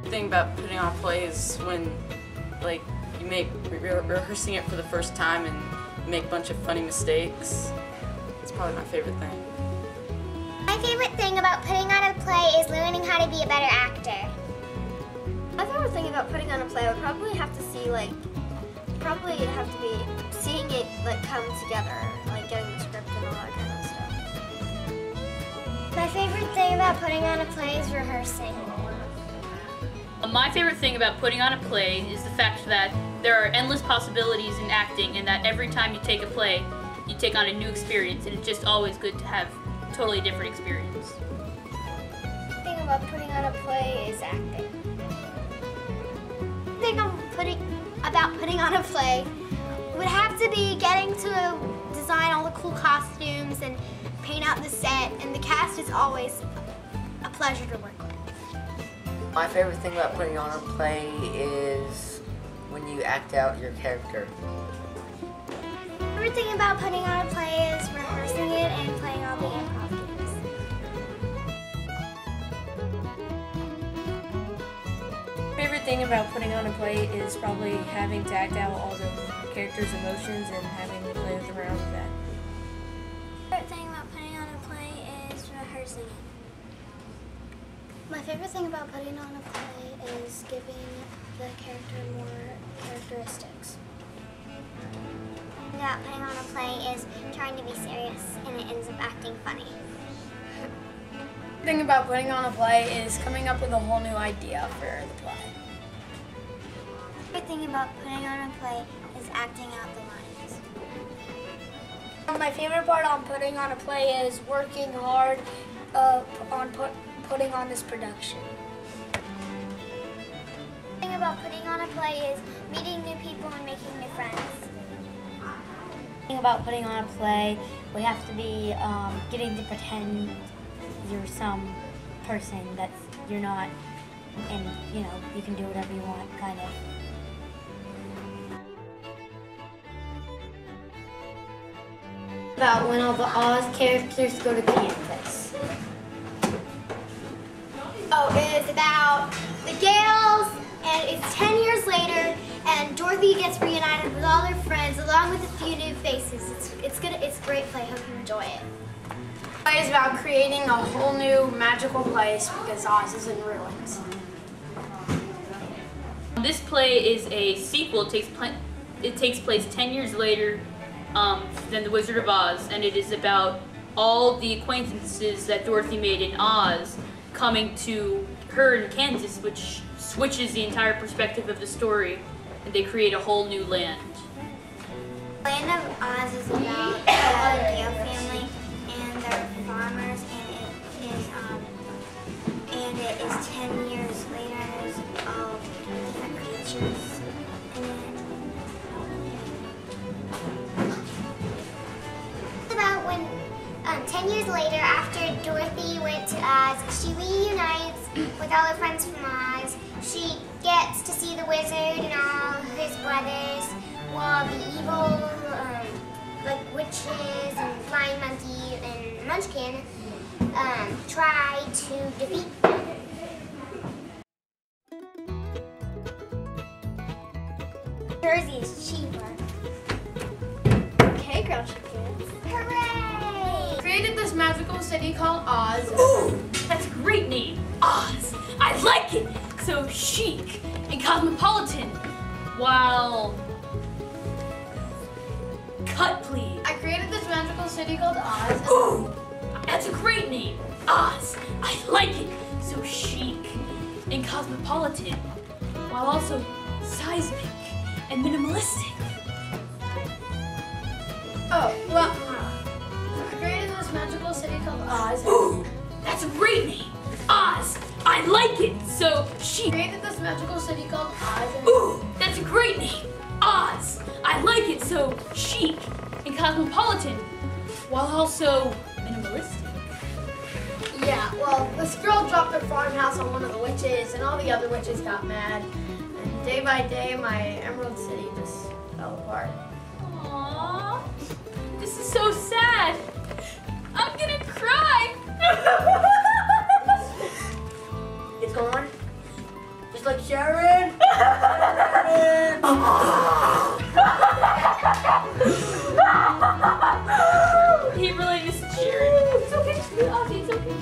thing about putting on a play is when, like, you're rehearsing it for the first time and you make a bunch of funny mistakes. It's probably my favorite thing. My favorite thing about putting on a play is learning how to be a better actor. My favorite thing about putting on a play would probably have to see, like, seeing it, like, come together, like getting the script and all that kind of stuff. My favorite thing about putting on a play is rehearsing. My favorite thing about putting on a play is the fact that there are endless possibilities in acting, and that every time you take a play, you take on a new experience, and it's just always good to have a totally different experience. The thing about putting on a play is acting. The thing about putting on a play would have to be getting to design all the cool costumes and paint out the set, and the cast is always a pleasure to work with. My favorite thing about putting on a play is when you act out your character. My favorite thing about putting on a play is rehearsing it and playing all the improv games. Favorite thing about putting on a play is probably having to act out all the characters' emotions and having to play around with that. My favorite thing about putting on a play is rehearsing it. My favorite thing about putting on a play is giving the character more characteristics. About putting on a play is trying to be serious and it ends up acting funny. The thing about putting on a play is coming up with a whole new idea for the play. The thing about putting on a play is acting out the lines. My favorite part on putting on a play is working hard on putting on this production. The thing about putting on a play is meeting new people and making new friends. The thing about putting on a play would have to be getting to pretend you're some person that you're not, and you know, you can do whatever you want, kind of. About when all the Oz characters go to Kansas. Oh, it's about the Gales, and it's 10 years later, and Dorothy gets reunited with all her friends, along with a few new faces. It's a great play. Hope you enjoy it. The play is about creating a whole new magical place because Oz is in ruins. This play is a sequel. It takes place 10 years later than The Wizard of Oz, and it is about all the acquaintances that Dorothy made in Oz coming to her in Kansas, which switches the entire perspective of the story, and they create a whole new land. Land of Oz is about the Gale family, and they're farmers, and it is 10 years later, and there's all different creatures. It's about when 10 years later, after Dorothy went to Oz, she reunites with all her friends from Oz. She gets to see the wizard and all his brothers, while the evil, like witches and flying monkey and Munchkin try to defeat them. Jersey is cheaper. Okay, girl chickens. Hooray! Created this magical city called Oz. Ooh, that's a great name, Oz. I like it. So chic and cosmopolitan. While cut, please. I created this magical city called Oz. Ooh, that's a great name, Oz. I like it. So chic and cosmopolitan, while also seismic and minimalistic. Oh, well, I created this magical city called Oz. Ooh, that's a great name, Oz. I like it. So chic. Created this magical city called Oz. Ooh, that's a great name, Oz. I like it. So chic and cosmopolitan, while also minimalistic. Yeah, well, this girl dropped her farmhouse on one of the witches, and all the other witches got mad. And day by day, my Emerald City just fell apart. Aww, this is so sad. I'm gonna cry. It's going on. Just Sharon! He really just Sharon. It's okay. It's okay.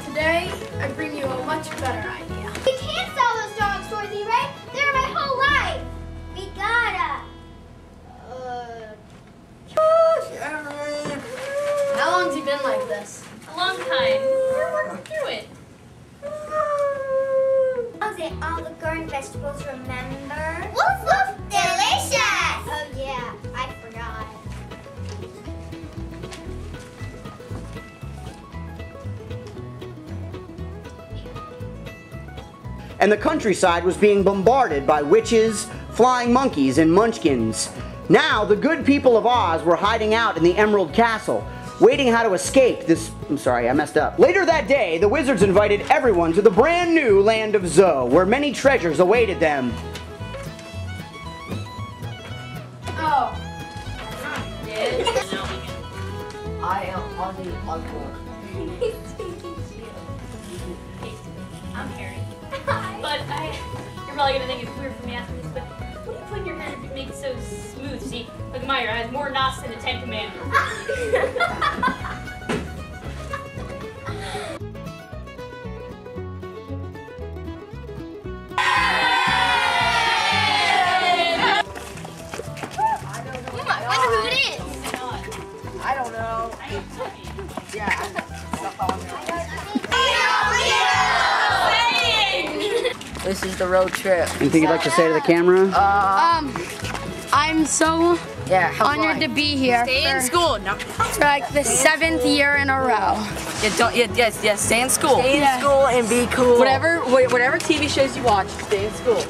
Today, I bring you a much better idea. We can't sell those dogs, Dorothy, right? They're my whole life. We gotta. Sharon! How long's he been like this? A long time. We're working through it. Was it all the garden vegetables, remember? Woof woof! Delicious! Oh yeah, I forgot. And the countryside was being bombarded by witches, flying monkeys, and munchkins. Now, the good people of Oz were hiding out in the Emerald Castle, waiting how to escape this... I'm sorry, I messed up. Later that day, the wizards invited everyone to the brand new land of Zo, where many treasures awaited them. Oh. I am on the board. I'm Harry. But you're probably gonna think it's weird for me asking this, but what do you put in your hair to make it so smooth? See, look at my hair, it has more knots than the Ten Commandments. I wonder who it is. I don't know. Yeah, I know. This is the road trip. Anything you'd like to say to the camera? I'm so Yeah, honored to be here. Stay in school. No. For like the 7th year in a row. Yes, stay in school. Stay in school and be cool. Whatever TV shows you watch, stay in school.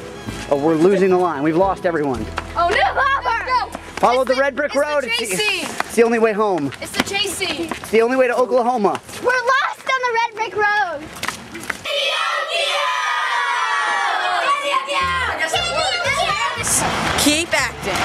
Oh, we're losing the line. We've lost everyone. Oh no! Follow the red brick road. It's the only way home. It's the chase scene. It's the only way to Oklahoma. We're lost on the red brick road. Keep acting.